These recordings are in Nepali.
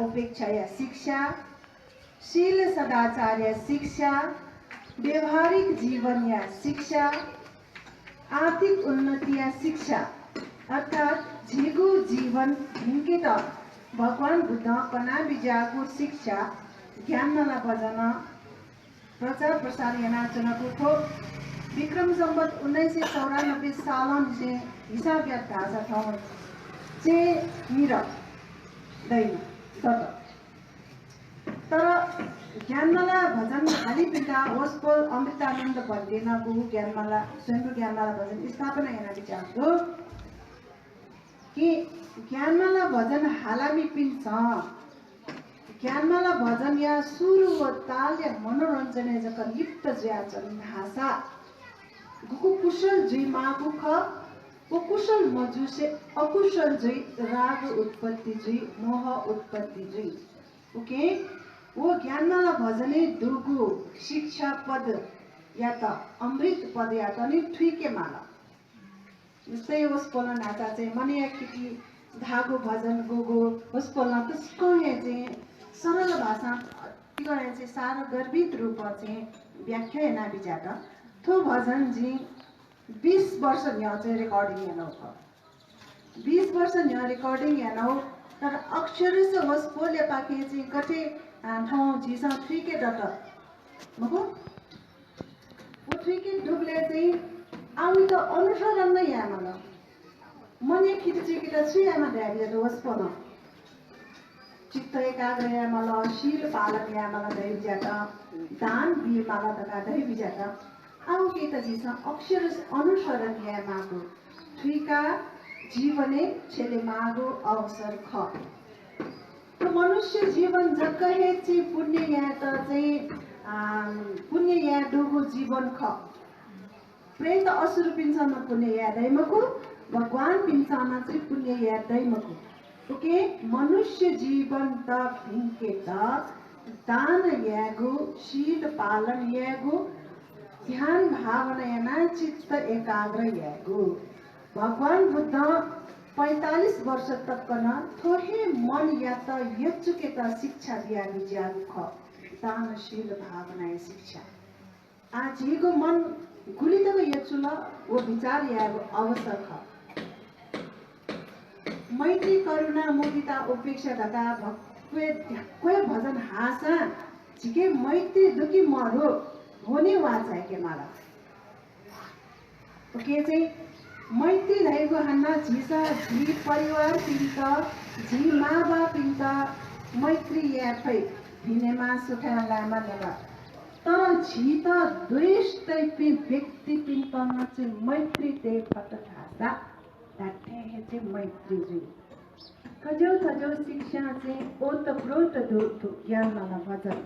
उपेक्षा या शिक्षा, शील सदाचार या शिक्षा, व्यवहारिक जीवन या शिक्षा, आर्थिक उन्नति या शिक्षा अर्थात झिगु जीवन हिंकित भगवान बुद्ध कना बिजाको शिक्षा ज्ञानमाला भजन प्रचार प्रसार यानाचनाको थो विक्रम संवत 1994 सालन से हिसाब याद भाषा ठाउँ चे मिर दैन तर ज्ञानमाला भजन खाली पिता वस्पल अमृतानन्द भन्देनको ज्ञानमाला स्वयं ज्ञानमाला भजन स्थापना याना विचारको कि ज्ञानमाला भजन हालामी पिन्छ ज्ञानमाला भजन या सुर व ताल या मनोरञ्जन जक लिप्त ज्याचन भाषा गुकु कुशल जुई मागु ख वो कुशल मजु से अकुशल जुई राग उत्पत्ति जुई मोह उत्पत्ति जुई ओके वो ज्ञानमाला भजने दुगु शिक्षा पद या त अमृत पद या त नि ठुइके माला जस्तै होस् पोला नाचा चाहिँ मनिया किटी धागो भजन गोगो होस् पोला त्यसको चाहिँ सरल भाषा के गरे चाहिँ सारो गर्भित रूप चाहिँ व्याख्या हेर्न बिचार थो भजन जी 20 वर्ष न्या चाहिँ रेकर्डिङ हेर्नु हो 20 वर्ष न्या रेकर्डिङ हेर्नु तर अक्षर से होस् पोले पाके चाहिँ कति ठाउँ झिसा ठिकै डट मको वो ठिकै डुबले चाहिँ आउँ त अनुसरण नै यामल मने खिटचिकिटा छु यामा ध्यान होस् पन चित्त एकाग्र यामल शील पालन यामल दै ज्याटा दान बि माला दका दै बिजाटा आउँ के त जिसा अक्षर अनुसरण यामाको ठिका जीवने छेले मागो अवसर ख तो मनुष्य जीवन जक्कहे चाहिँ पुण्य या त चाहिँ पुण्य या डुगो जीवन ख प्रेत असुर पिन्छामा पुण्य या दैमको भगवान पिन्छामा चाहिँ पुण्य या दैमको ओके मनुष्य जीवन त भिन्के त दान यागो शील पालन यागो ध्यान भावना याना चित्त एकाग्र यागो भगवान बुद्ध 45 वर्ष तक न थोहे मन या त यचुके त शिक्षा दिया विचार ख दानशील भावना शिक्षा आजीको मन गुलितको यचुल वो विचार या अवसर ख मैत्री करुणा मुदिता उपेक्षा धका भक्वे कोही भजन हासा झिके मैत्री दुखी मरो होने वाचा के माला ओके चाहिँ मैत्री रहेको हान्ना झिसा झी परिवार पिन्त झी माँ बाप पिन्त मैत्री याफै भिनेमा सुठाला मानेमा तर झी त द्वेष तै व्यक्ति पिन्तमा चाहिँ मैत्री तै फट थासा दाठे चाहिँ मैत्री जुई कजौ थजौ शिक्षा चाहिँ ओत प्रोत दो ज्ञानमाला भजन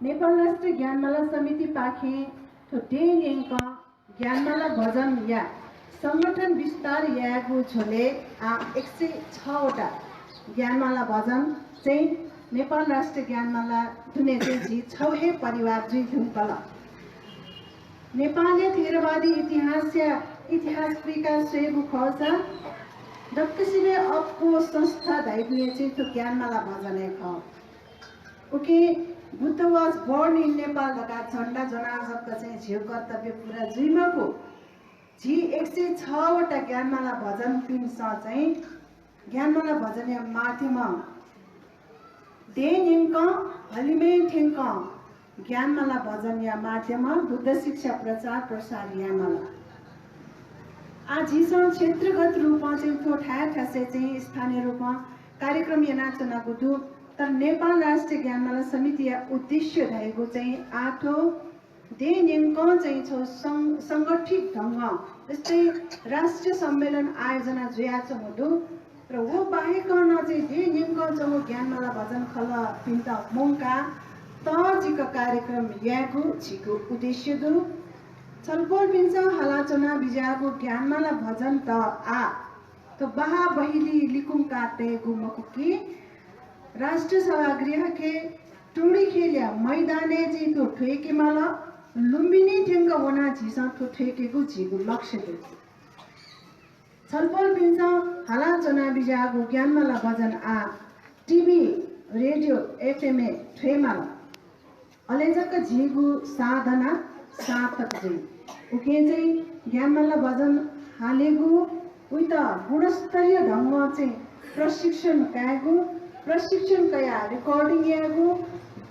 नेपाल राष्ट्रिय ज्ञानमाला समिति पाखे तो डेङ ज्ञानमाला भजन या संगठन विस्तार यागु छोले 106 वटा ज्ञानमाला भजन चाहिँ नेपाल राष्ट्रिय ज्ञानमाला धुने चाहिँ छौहे परिवार जुई धुनकल नेपाली थेरवादी इतिहास विकास सेगु खौसा दक्सिने अपको संस्था धाइपुए चाहिँ तो ज्ञानमाला भजन ख okay Buddha was born in Nepal लगा झण्डा जनाजका चाहिँ झिउ कर्तव्य पुरा जुइमाको झी 106 वटा ज्ञानमाला भजन पिन्छ चाहिँ ज्ञानमाला भजन या माध्यम देनिङ हलिमे ठेङ्क ज्ञानमाला भजन या माध्यम बुद्ध शिक्षा प्रचार प्रसार यामाला आजीसँग क्षेत्रगत रूपमा चाहिँ थो ठासे चाहिँ स्थानीय रूपमा कार्यक्रम यानाचनाको दु तर नेपाल राष्ट्रिय ज्ञानमाला समिति या उद्देश्य रहेको चाहिँ आठो देनिङ चाहिँ छौ संगठित ढङ्ग जस्तै राष्ट्रिय सम्मेलन आयोजना जुयाच हुँदो र वो बाहेक न चाहिँ देनिङ चाहिँ ज्ञानमाला भजन खल पिन्त मोङका तजिक कार्यक्रम यागु छिको उद्देश्य दु छलफल पिन्छ हलाचना बिजाको ज्ञानमाला भजन त आ तो बहा बहिली लिकुम काटे गुमकुकी राष्ट्र सभागृह के टुडी खेलिया मैदाने जी तो ठेके माला लुम्बिनी ठेंगा वना झिसा तो ठेके को झिगु लक्ष्य दे छलफल पिन्छ हाला चुनावी जागो ज्ञानमाला भजन आ टिभी रेडियो एफएमए ठेमाला अलेजक झिगु साधना सार्थक जी उके चाहिँ ज्ञानमाला भजन हालेगु उही त गुणस्तरीय ढङ्ग चाहिँ प्रशिक्षण कागु प्रशिक्षण कया रेकर्डिङ यागु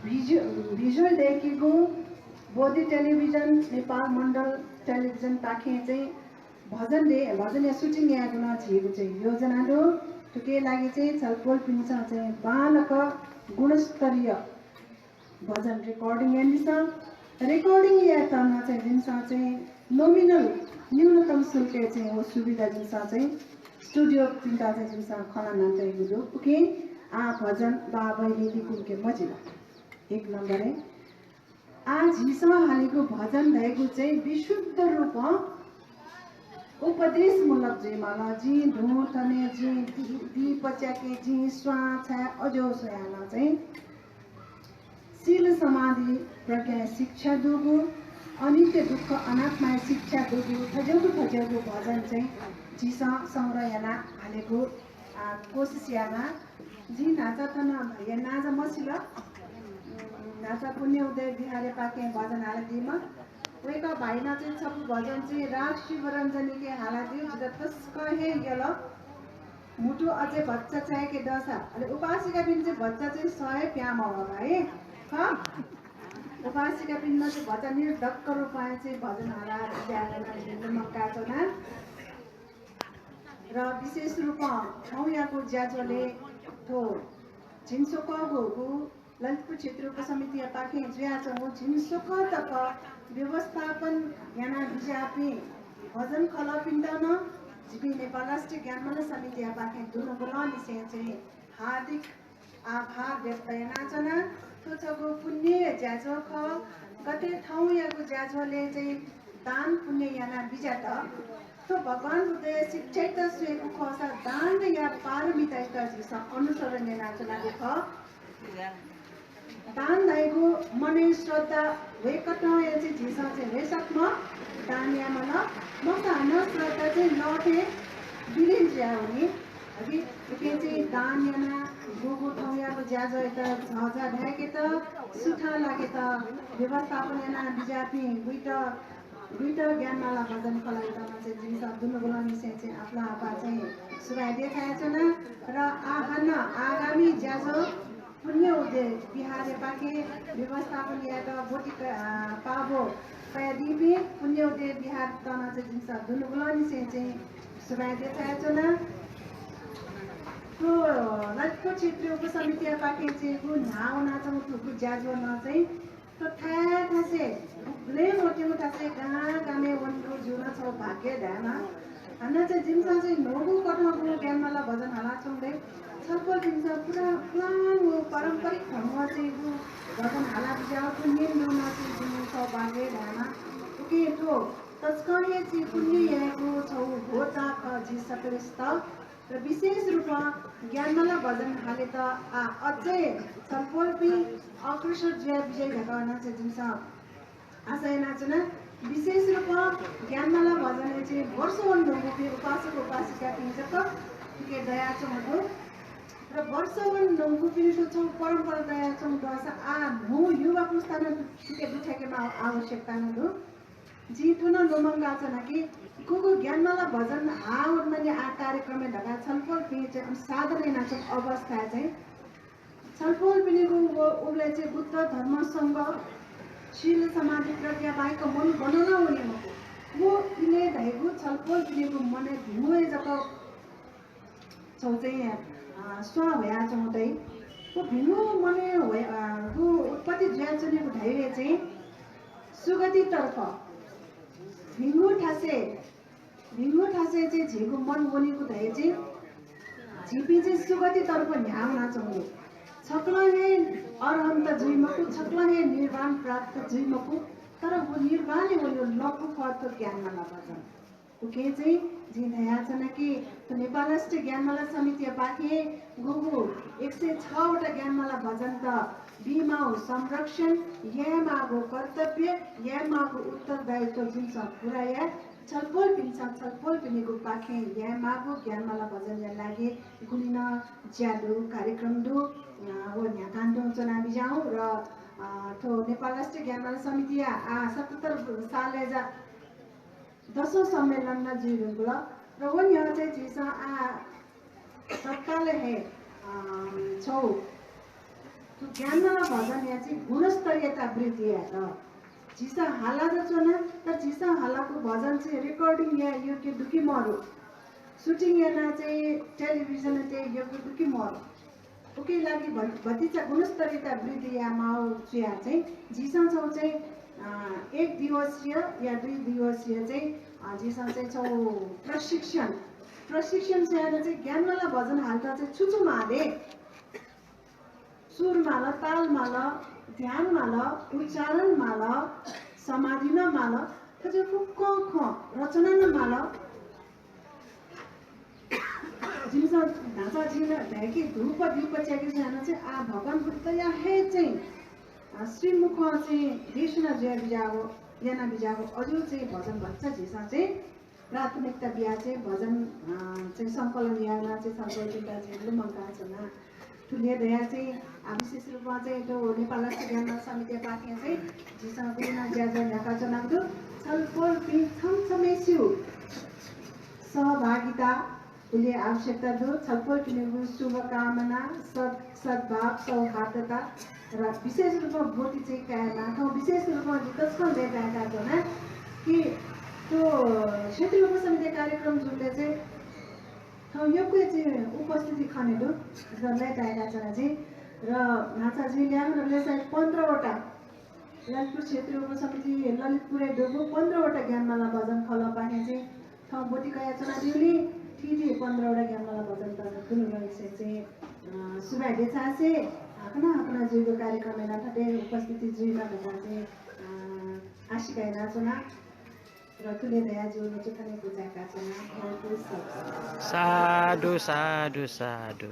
भिजुअल देखिगु बोधी टेलिभिजन नेपाल मण्डल टेलिभिजन पाखे चाहिँ भजन या सुटिङ यागु नछिएको चाहिँ योजना दो के लागि चाहिँ छलफल पिन्छ चाहिँ बालक गुणस्तरीय भजन रेकर्डिङ यानिस रेकर्डिङ या तर्न चाहिँ जिन्स चाहिँ नोमिनल न्यूनतम शुल्क चाहिँ हो सुविधा जिन्स चाहिँ स्टुडियो पिन्ता चाहिँ जिन्स खना नान्दै गुजो उके आ भजन बाबै नीति कुके मजिला एक नम्बर है आज हिसा हालेको भजन भएको चाहिँ विशुद्ध रूप उपदेशमूलक जी माला जी ढोथने जी दी पच्याके जी स्वाछा अजो सोयाना चाहिँ शील समाधि प्रज्ञा शिक्षा दुगु अनित्य दुःख अनात्मा शिक्षा दुगु थजगु भजन चाहिँ जीसा संग्रहना हालेको कोसिस याना जी नाचा थन भैया नाजा मसिला नाचा पुण्य उदय बिहारे पाके भजन हालदिमा वेका भाइना चाहिँ सब भजन चाहिँ राग शिवरञ्जनी के हालादियो जित तस्क हे गेल मुटु अझै बच्चा चाहिँ के दशा अले उपासिका बिन चाहिँ बच्चा चाहिँ 100 प्याम हो भाइ ह उपासिका बिन चाहिँ बच्चा निर्धक्क रूपमा चाहिँ भजन हाला ज्यादा मक्का चना र विशेष रूपमा ठौयाको ज्याजोले थो झिन्सोकको ललितपुर क्षेत्रको समिति पाखे ज्याजो झिन्सोक तक व्यवस्थापन याना बिजापी भजन खला पिण्डन जिपी नेपाल राष्ट्रिय ज्ञानमाला समिति पाखे दुर्गला निसे चाहिँ हार्दिक आभार व्यक्त याचना तो छगो पुण्य ज्याजो ख गते ठाउँ याको ज्याजोले चाहिँ दान पुण्य याना बिजात तो भगवान हृदय शिक्षित सुएको खसा दान या पारमिता त अनुसरण याचना देख दान दाइको मनै श्रद्धा वेकटो या चाहिँ झिसा चाहिँ वेसकमा दान या मन मसान श्रद्धा चाहिँ लथे बिलिन ज्याउने अघि के चाहिँ दान याना गोगो ठाउँ याको ज्याजो यता झजा ढाके त सुठा लागे त व्यवस्थापन याना बिजापी दुईटा ज्ञानमाला भजन कलाई तमा चाहिँ जिनिस दुनु बोलाउने चाहिँ आफ्ना आपा चाहिँ सुराय देखाएछ न र आगामी ज्याजो पुण्य उदय बिहारे पाके व्यवस्थापन याद बोटी पाबो कया दिपे पुण्य उदय बिहार तना चाहिँ जिनिस दुनु बोलाउने चाहिँ सुराय देखाएछ न तो ललितपुर क्षेत्रको समिति पाके चाहिँ गु नाउ नाचम ठुकु ज्याजो न चाहिँ तो ठ्याक से ले मोटेको थासे कहाँ गामे वनको जुना छ भाग्य ध्यान हाना चाहिँ जिम्सा चाहिँ नोगु कठको ज्ञानमाला भजन हाला छौँदै छलफल दिन्छ पुरा पुरानो पारम्परिक ढङ्ग चाहिँ भजन हाला बिजाको नियम नौना चाहिँ जुन छ भाग्य ध्यान उके तो तस्करिया चाहिँ पुण्य यहाँको छौ भोटा जी सकलिस्त र विशेष रूपमा ज्ञानमाला भजन हाले त अझै छलफल पि अग्रसर ज्या विजय भगवान चाहिँ जिम्स आशय नाचना विशेष रूपमा ज्ञानमाला भजन चाहिँ वर्षवन ढङ्गको उपासक उपासिका पिन्छ त के दया चौधो र वर्षवन ढङ्गको पिन्छ छौ परम्परा दया चौधो आ मो युवा पुस्ताना के दुखेमा आवश्यकता नदो जी थुन लोमंगा छना कि कुगु ज्ञानमाला भजन हाउर मैले आ कार्यक्रम में ढका छलफल पिन्छ साधन नाच अवस्था चाहिँ छलफल पिनेको उले चाहिँ बुद्ध धर्मसँग शील समाधि प्रज्ञा बाहेक मन बनाउन हुने वो इले धैगु छलफल पिनेको मने धुए जक छौ चाहिँ स्व भया चौदै वो भिनु मने हो उत्पत्ति ज्याचनेको धैर्य चाहिँ सुगति तर्फ भिंगु ठासे चाहिँ झिगु मन बोलेको धैर्य चाहिँ झिपी चाहिँ सुगति तर्फ न्याम नाचौँदै छक्ल हे अरहन्त जुइमकु छक्ल हे निर्वाण प्राप्त जुइमकु तर वो निर्वाणले वो लघु अर्थ ज्ञानमाला भजन उके चाहिँ जिन्या छन् कि नेपाल राष्ट्रिय ज्ञानमाला समिति पाखे गुगु 106 वटा ज्ञानमाला भजन त बीमाउ संरक्षण यमागो कर्तव्य यमागो उत्तरदायित्व जुन छ पुरा या छलफल पिन्छ छलफल पिनेको पाखे यहाँ मागो ज्ञानमाला भजन यहाँ लागे गुलिन ज्यादो कार्यक्रम दो वो यहाँ काण्डो चुनावी जाउँ र तो नेपाल राष्ट्रिय ज्ञानमाला समिति 77 साल 10औं सम्मेलन न जीवन र वो यहाँ चाहिँ जिसा तत्काल है छौ तो ज्ञानमाला भजन यहाँ चाहिँ गुणस्तरीयता वृद्धि है जिसा हाला चुना तर जिसा हालाको भजन चाहिँ रेकर्डिङ या योग्य दुखी मरो सुटिङ यहाँ चाहिँ टेलिभिजन चाहिँ योग्य दुखी मरो उके लागि भतिचा गुणस्तरीयता वृद्धि या माउ चिया चाहिँ जिसा छौ चाहिँ 1 दिवसीय या 2 दिवसीय चाहिँ जिसा चाहिँ छौ प्रशिक्षण चाहिँ ज्ञानमाला भजन हाल्दा चाहिँ छुचुमाले सुरमा तालमा ध्यानमा उच्चारणमा समाधिमा त्यसको क रचनामा जिमसा ढाँचा झिन भएकी धूप दीप च्याकी जान चाहिँ भगवान बुद्ध या हे चाहिँ श्रीमुख चाहिँ देशना जय बिजागो याना बिजागो अझै चाहिँ भजन भन्छ जिसा चाहिँ प्राथमिकता बिहा चाहिँ भजन चाहिँ सङ्कलन याना चाहिँ सङ्कल्पिता चाहिँ मनका छन् ठुलिया दया चाहिँ विशेष रूपमा चाहिँ त्यो नेपाल राष्ट्रिय ज्ञानमाला समिति पार्टी चाहिँ जिसँग गुरुना ज्याजा ढाका चुनावको छलफल छमछमेस्यु सहभागिता उसले आवश्यकता दो छलफल पिनेको शुभकामना सद्भाव सौहार्दता र विशेष रूपमा भोटी चाहिँ कायमा विशेष रूपमा जसको लेखाएका छन् कि त्यो क्षेत्रीय उपसमिति कार्यक्रम जुनले चाहिँ योग्य चाहिँ उपस्थिति खनेदो जसलाई पाएका छन् चाहिँ र नाचाजी ल्याङहरूले चाहिँ 15वटा ललितपुर क्षेत्रीय उपसमिति ललितपुरे डोगो 15वटा ज्ञानमाला भजन खला पाए चाहिँ ठाउँ बोटी गया चनादिउले ठिठी 15वटा ज्ञानमाला भजन त कुनै रहिसे चाहिँ सुबा देछा चाहिँ आफ्ना जीवको कार्यक्रम हैन ठटे उपस्थिति जीवमा भएका चाहिँ आशिका नाचना र तुले दया जीवमा चाहिँ पूजाका छन् साधु साधु साधु